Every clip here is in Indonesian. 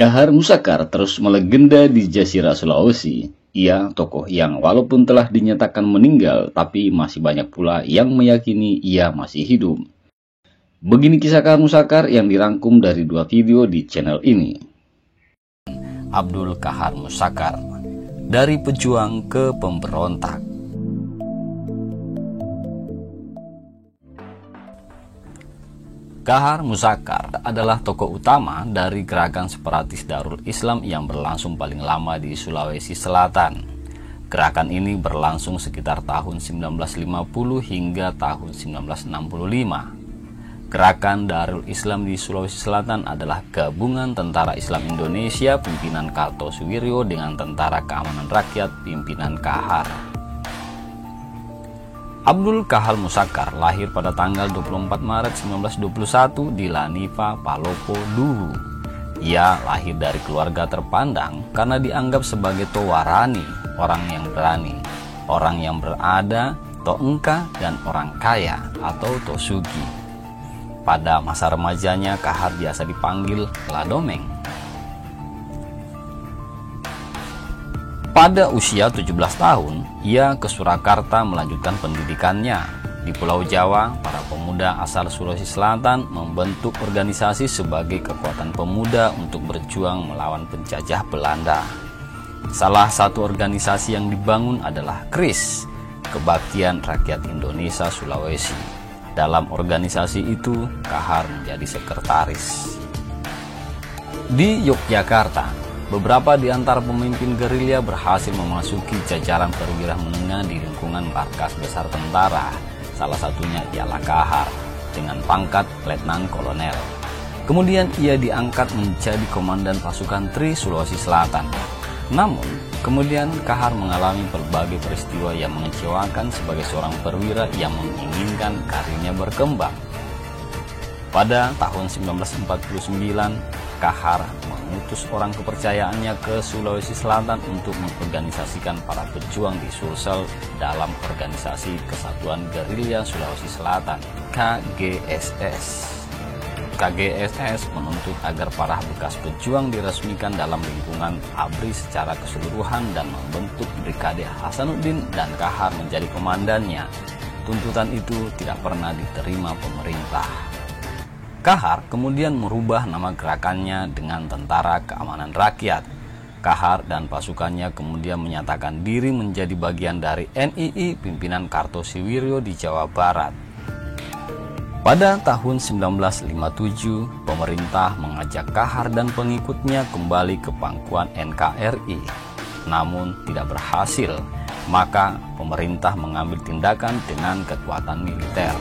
Kahar Musakar terus melegenda di Jazirah Sulawesi. Ia tokoh yang walaupun telah dinyatakan meninggal, tapi masih banyak pula yang meyakini ia masih hidup. Begini kisah Kahar Musakar yang dirangkum dari 2 video di channel ini. Abdul Kahar Musakar, dari pejuang ke pemberontak. Kahar Musakar adalah tokoh utama dari gerakan separatis Darul Islam yang berlangsung paling lama di Sulawesi Selatan. Gerakan ini berlangsung sekitar tahun 1950 hingga tahun 1965. Gerakan Darul Islam di Sulawesi Selatan adalah gabungan Tentara Islam Indonesia pimpinan Kartosuwiryo dengan Tentara Keamanan Rakyat pimpinan Kahar. Abdul Kahar Musakar lahir pada tanggal 24 Maret 1921 di Laniva, Palopo, Duhu. Ia lahir dari keluarga terpandang karena dianggap sebagai Towarani, orang yang berani, orang yang berada, Toengka, dan orang kaya atau Tosugi. Pada masa remajanya, Kahar biasa dipanggil Ladomeng. Pada usia 17 tahun, ia ke Surakarta melanjutkan pendidikannya. Di Pulau Jawa, para pemuda asal Sulawesi Selatan membentuk organisasi sebagai kekuatan pemuda untuk berjuang melawan penjajah Belanda. Salah satu organisasi yang dibangun adalah KRIS, Kebaktian Rakyat Indonesia Sulawesi. Dalam organisasi itu, Kahar menjadi sekretaris. Di Yogyakarta, beberapa di antara pemimpin gerilya berhasil memasuki jajaran perwira menengah di lingkungan markas besar tentara. Salah satunya ialah Kahar dengan pangkat Letnan Kolonel. Kemudian ia diangkat menjadi komandan pasukan Tri Sulawesi Selatan. Namun, kemudian Kahar mengalami berbagai peristiwa yang mengecewakan sebagai seorang perwira yang menginginkan karirnya berkembang. Pada tahun 1949, Kahar mengutus orang kepercayaannya ke Sulawesi Selatan untuk mengorganisasikan para pejuang di Sulsel dalam organisasi Kesatuan Gerilya Sulawesi Selatan, KGSS. KGSS menuntut agar para bekas pejuang diresmikan dalam lingkungan ABRI secara keseluruhan dan membentuk Brigade Hasanuddin dan Kahar menjadi komandannya. Tuntutan itu tidak pernah diterima pemerintah. Kahar kemudian merubah nama gerakannya dengan Tentara Keamanan Rakyat. Kahar dan pasukannya kemudian menyatakan diri menjadi bagian dari NII pimpinan Kartosuwiryo di Jawa Barat. Pada tahun 1957, pemerintah mengajak Kahar dan pengikutnya kembali ke pangkuan NKRI. Namun tidak berhasil, maka pemerintah mengambil tindakan dengan kekuatan militer.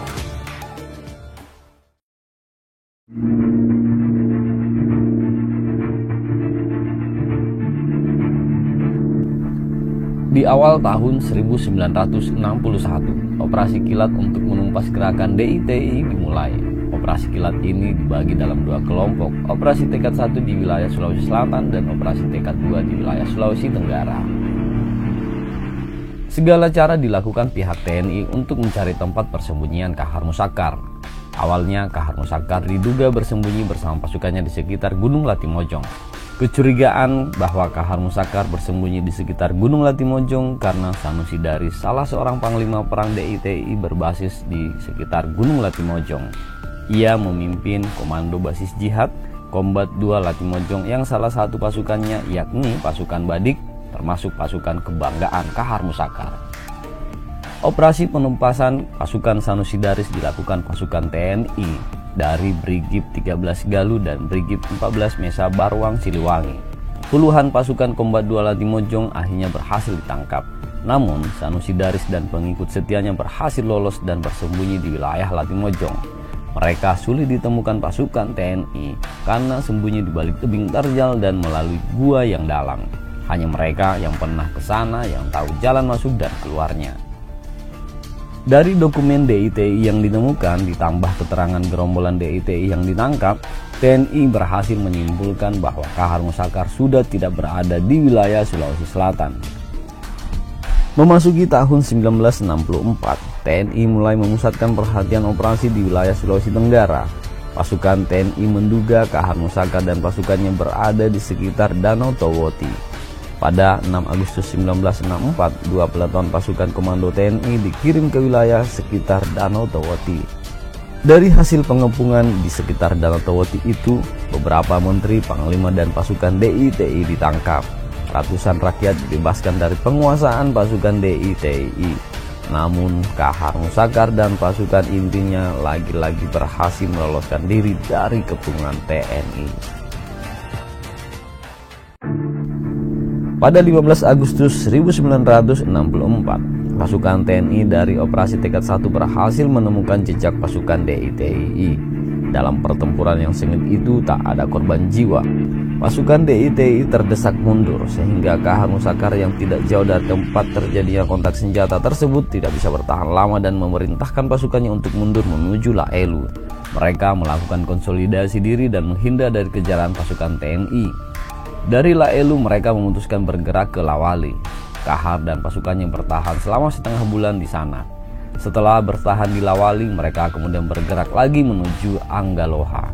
Di awal tahun 1961, operasi kilat untuk menumpas gerakan DITI dimulai. Operasi kilat ini dibagi dalam 2 kelompok, operasi tekad 1 di wilayah Sulawesi Selatan dan operasi tekad 2 di wilayah Sulawesi Tenggara. Segala cara dilakukan pihak TNI untuk mencari tempat persembunyian Kahar Musakar. Awalnya Kahar Musakar diduga bersembunyi bersama pasukannya di sekitar Gunung Latimojong. Kecurigaan bahwa Kahar Musakar bersembunyi di sekitar Gunung Latimojong karena Sanusi Daris, salah seorang panglima perang DITI berbasis di sekitar Gunung Latimojong. Ia memimpin Komando Basis Jihad Kombat 2 Latimojong yang salah satu pasukannya yakni pasukan Badik, termasuk pasukan kebanggaan Kahar Musakar. Operasi penumpasan pasukan Sanusi Daris dilakukan pasukan TNI dari Brigif 13 Galuh dan Brigif 14 Mesa Barwang Siliwangi. Puluhan pasukan Kombat 2 Latimojong akhirnya berhasil ditangkap. Namun Sanusi Daris dan pengikut setianya berhasil lolos dan bersembunyi di wilayah Latimojong. Mereka sulit ditemukan pasukan TNI karena sembunyi di balik tebing terjal dan melalui gua yang dalam. Hanya mereka yang pernah ke sana yang tahu jalan masuk dan keluarnya. Dari dokumen DITI yang ditemukan ditambah keterangan gerombolan DITI yang ditangkap, TNI berhasil menyimpulkan bahwa Kahar Musakar sudah tidak berada di wilayah Sulawesi Selatan. Memasuki tahun 1964, TNI mulai memusatkan perhatian operasi di wilayah Sulawesi Tenggara. Pasukan TNI menduga Kahar Musakar dan pasukannya berada di sekitar Danau Towoti. Pada 6 Agustus 1964, 2 peleton pasukan komando TNI dikirim ke wilayah sekitar Danau Towoti. Dari hasil pengepungan di sekitar Danau Towoti itu, beberapa menteri, panglima, dan pasukan DITI ditangkap. Ratusan rakyat dibebaskan dari penguasaan pasukan DITI. Namun, Kahar Musakar dan pasukan intinya lagi-lagi berhasil meloloskan diri dari kepungan TNI. Pada 15 Agustus 1964, pasukan TNI dari Operasi Tekad 1 berhasil menemukan jejak pasukan DITI. Dalam pertempuran yang sengit itu tak ada korban jiwa. Pasukan DITI terdesak mundur sehingga Kahar Musakar yang tidak jauh dari tempat terjadinya kontak senjata tersebut tidak bisa bertahan lama dan memerintahkan pasukannya untuk mundur menuju Laelu. Mereka melakukan konsolidasi diri dan menghindar dari kejaran pasukan TNI. Dari Laelu mereka memutuskan bergerak ke Lawali. Kahar dan pasukannya bertahan selama setengah bulan di sana. Setelah bertahan di Lawali, mereka kemudian bergerak lagi menuju Anggaloha.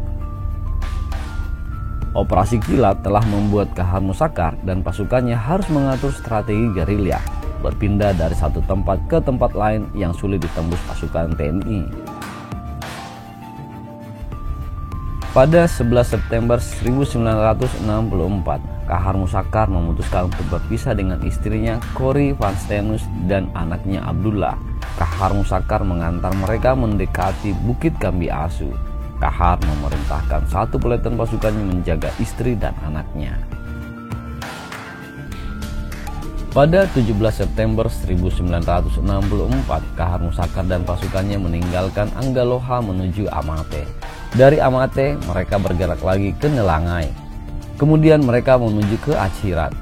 Operasi Kilat telah membuat Kahar Musakar dan pasukannya harus mengatur strategi gerilya, berpindah dari satu tempat ke tempat lain yang sulit ditembus pasukan TNI. Pada 11 September 1964, Kahar Musakar memutuskan untuk berpisah dengan istrinya Corrie van Steenus dan anaknya Abdullah. Kahar Musakar mengantar mereka mendekati Bukit Kambi Asu. Kahar memerintahkan satu peleton pasukannya menjaga istri dan anaknya. Pada 17 September 1964, Kahar Musakar dan pasukannya meninggalkan Anggaloha menuju Amate. Dari Amate, mereka bergerak lagi ke Nelangai. Kemudian mereka menuju ke Acirat.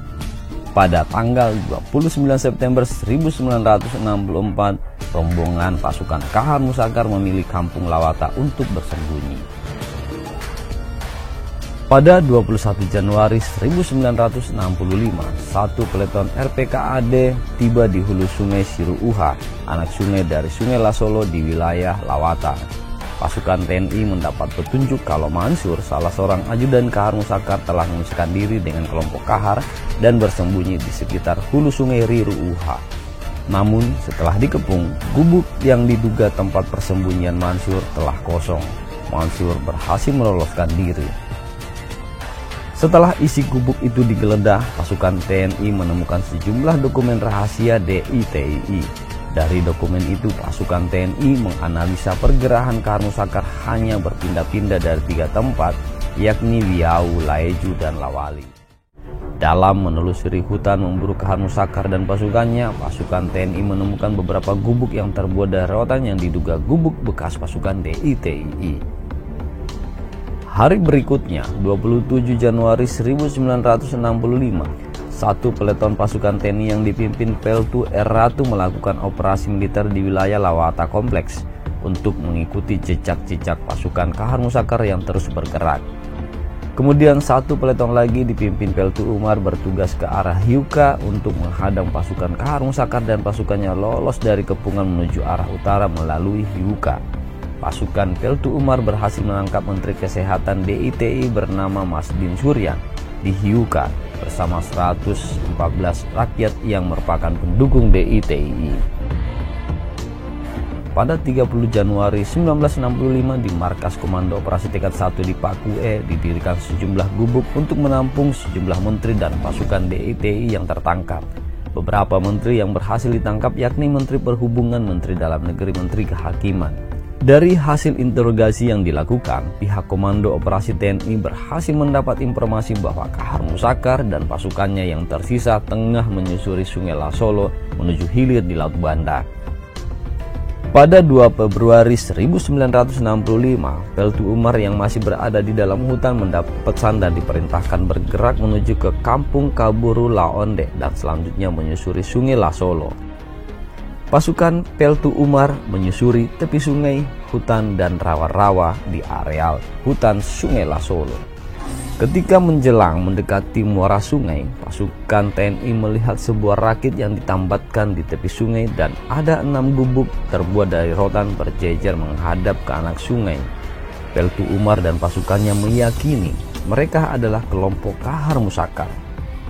Pada tanggal 29 September 1964, rombongan pasukan Kahar Musakar memilih Kampung Lawata untuk bersembunyi. Pada 21 Januari 1965, satu peleton RPKAD tiba di hulu sungai Siruuha, anak sungai dari Sungai Lasolo di wilayah Lawata. Pasukan TNI mendapat petunjuk kalau Mansur, salah seorang ajudan Kahar Musakar, telah memisahkan diri dengan kelompok Kahar dan bersembunyi di sekitar hulu sungai Riruuha. Namun setelah dikepung, gubuk yang diduga tempat persembunyian Mansur telah kosong. Mansur berhasil meloloskan diri. Setelah isi gubuk itu digeledah, pasukan TNI menemukan sejumlah dokumen rahasia DITI. Dari dokumen itu, pasukan TNI menganalisa pergerakan Kahar Musakar hanya berpindah-pindah dari 3 tempat, yakni Wiau, Laeju, dan Lawali. Dalam menelusuri hutan memburu Kahar Musakar dan pasukannya, pasukan TNI menemukan beberapa gubuk yang terbuat dari rotan yang diduga gubuk bekas pasukan DITI. Hari berikutnya, 27 Januari 1965, satu peleton pasukan TNI yang dipimpin Peltu R. Ratu melakukan operasi militer di wilayah Lawata Kompleks untuk mengikuti jejak-jejak pasukan Kahar Musakar yang terus bergerak. Kemudian satu peleton lagi dipimpin Peltu Umar bertugas ke arah Hiuka untuk menghadang pasukan Kahar Musakar dan pasukannya lolos dari kepungan menuju arah utara melalui Hiuka. Pasukan Peltu Umar berhasil menangkap Menteri Kesehatan DITI bernama Masdin Suryan di Hiuka bersama 114 rakyat yang merupakan pendukung DITI. Pada 30 Januari 1965 di Markas Komando Operasi Tekad 1 di Pakue didirikan sejumlah gubuk untuk menampung sejumlah menteri dan pasukan DITI yang tertangkap. Beberapa menteri yang berhasil ditangkap yakni Menteri Perhubungan, Menteri Dalam Negeri, Menteri Kehakiman. Dari hasil interogasi yang dilakukan, pihak Komando Operasi TNI berhasil mendapat informasi bahwa Kahar Musakar dan pasukannya yang tersisa tengah menyusuri Sungai Lasolo menuju hilir di Laut Banda. Pada 2 Februari 1965, Peltu Umar yang masih berada di dalam hutan mendapat pesan dan diperintahkan bergerak menuju ke Kampung Kaburu Laonde dan selanjutnya menyusuri Sungai Lasolo. Pasukan Peltu Umar menyusuri tepi sungai, hutan, dan rawa-rawa di areal hutan Sungai Lasolo. Ketika menjelang mendekati muara sungai, pasukan TNI melihat sebuah rakit yang ditambatkan di tepi sungai dan ada 6 gubuk terbuat dari rotan berjejer menghadap ke anak sungai. Peltu Umar dan pasukannya meyakini mereka adalah kelompok Kahar Muzakkar.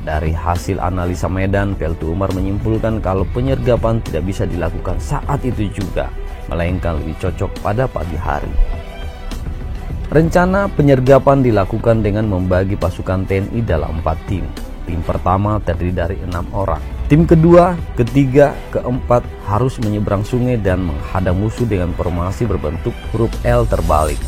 Dari hasil analisa medan, Peltu Umar menyimpulkan kalau penyergapan tidak bisa dilakukan saat itu juga, melainkan lebih cocok pada pagi hari. Rencana penyergapan dilakukan dengan membagi pasukan TNI dalam 4 tim. Tim pertama terdiri dari 6 orang. Tim kedua, ketiga, keempat harus menyeberang sungai dan menghadang musuh dengan formasi berbentuk huruf L terbalik.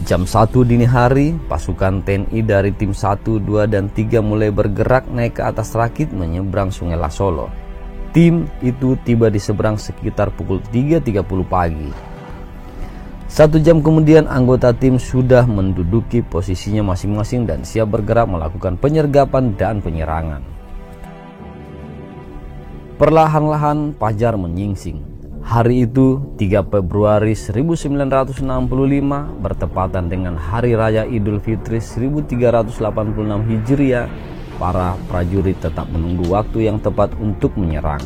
Jam 1 dini hari, pasukan TNI dari tim 1, 2, dan 3 mulai bergerak naik ke atas rakit menyeberang Sungai Lasolo. Tim itu tiba di seberang sekitar pukul 3.30 pagi. 1 jam kemudian anggota tim sudah menduduki posisinya masing-masing dan siap bergerak melakukan penyergapan dan penyerangan. Perlahan-lahan fajar menyingsing. Hari itu 3 Februari 1965 bertepatan dengan Hari Raya Idul Fitri 1386 Hijriah. Para prajurit tetap menunggu waktu yang tepat untuk menyerang.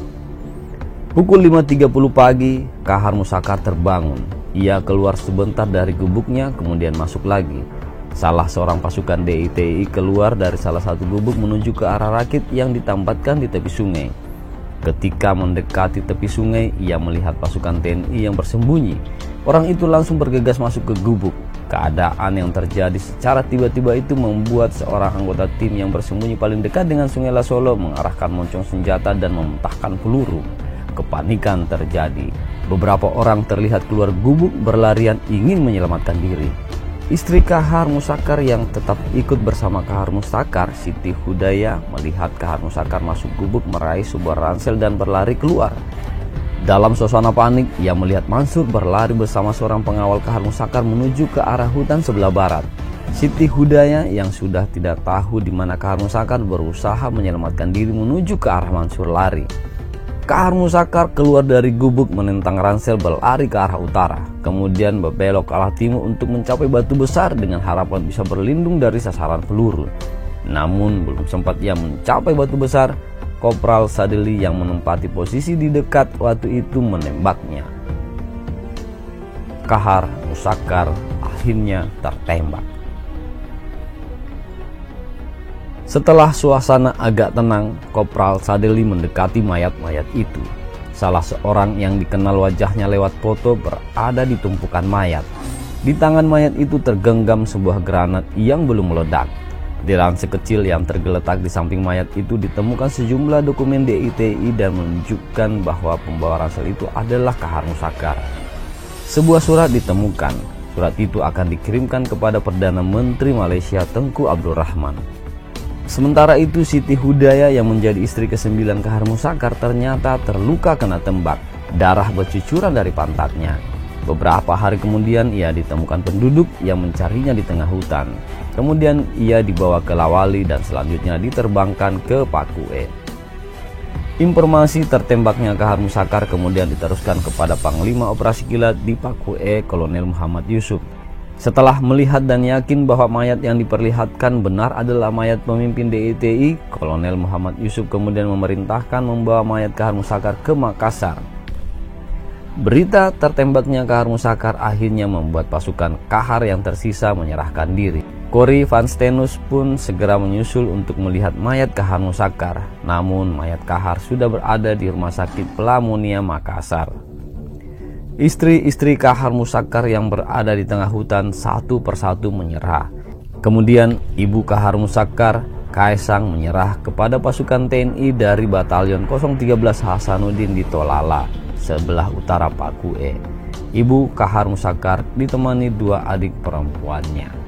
Pukul 5.30 pagi, Kahar Muzakkar terbangun. Ia keluar sebentar dari gubuknya, kemudian masuk lagi. Salah seorang pasukan DITI keluar dari salah satu gubuk menuju ke arah rakit yang ditempatkan di tepi sungai. Ketika mendekati tepi sungai, ia melihat pasukan TNI yang bersembunyi. Orang itu langsung bergegas masuk ke gubuk. Keadaan yang terjadi secara tiba-tiba itu membuat seorang anggota tim yang bersembunyi paling dekat dengan Sungai Lasolo mengarahkan moncong senjata dan mementahkan peluru. Kepanikan terjadi. Beberapa orang terlihat keluar gubuk berlarian ingin menyelamatkan diri. Istri Kahar Muzakkar yang tetap ikut bersama Kahar Muzakkar, Siti Hudaya, melihat Kahar Muzakkar masuk gubuk meraih sebuah ransel dan berlari keluar. Dalam suasana panik, ia melihat Mansur berlari bersama seorang pengawal Kahar Muzakkar menuju ke arah hutan sebelah barat. Siti Hudaya yang sudah tidak tahu di mana Kahar Muzakkar berusaha menyelamatkan diri menuju ke arah Mansur lari. Kahar Muzakkar keluar dari gubuk menentang ransel berlari ke arah utara, kemudian berbelok ke arah timur untuk mencapai batu besar dengan harapan bisa berlindung dari sasaran peluru. Namun belum sempat ia mencapai batu besar, Kopral Sadili yang menempati posisi di dekat waktu itu menembaknya. Kahar Muzakkar akhirnya tertembak. Setelah suasana agak tenang, Kopral Sadili mendekati mayat-mayat itu. Salah seorang yang dikenal wajahnya lewat foto berada di tumpukan mayat. Di tangan mayat itu tergenggam sebuah granat yang belum meledak. Di ransel kecil yang tergeletak di samping mayat itu ditemukan sejumlah dokumen DITI dan menunjukkan bahwa pembawa ransel itu adalah Kahar Muzakkar. Sebuah surat ditemukan. Surat itu akan dikirimkan kepada Perdana Menteri Malaysia Tengku Abdul Rahman. Sementara itu Siti Hudaya yang menjadi istri ke-9 Kahar Muzakkar ternyata terluka kena tembak. Darah bercucuran dari pantatnya. Beberapa hari kemudian ia ditemukan penduduk yang mencarinya di tengah hutan. Kemudian ia dibawa ke Lawali dan selanjutnya diterbangkan ke Pakue. Informasi tertembaknya Kahar Muzakkar kemudian diteruskan kepada Panglima Operasi Kilat di Pakue, Kolonel Muhammad Yusuf. Setelah melihat dan yakin bahwa mayat yang diperlihatkan benar adalah mayat pemimpin DITI, Kolonel Muhammad Yusuf kemudian memerintahkan membawa mayat Kahar Muzakkar ke Makassar. Berita tertembaknya Kahar Muzakkar akhirnya membuat pasukan Kahar yang tersisa menyerahkan diri. Corrie van Steenhuis pun segera menyusul untuk melihat mayat Kahar Muzakkar. Namun mayat Kahar sudah berada di Rumah Sakit Pelamonia Makassar. Istri-istri Kahar Muzakkar yang berada di tengah hutan satu persatu menyerah. Kemudian Ibu Kahar Muzakkar, Kaesang, menyerah kepada pasukan TNI dari Batalion 013 Hasanuddin di Tolala, sebelah utara Pakue. Ibu Kahar Muzakkar ditemani 2 adik perempuannya.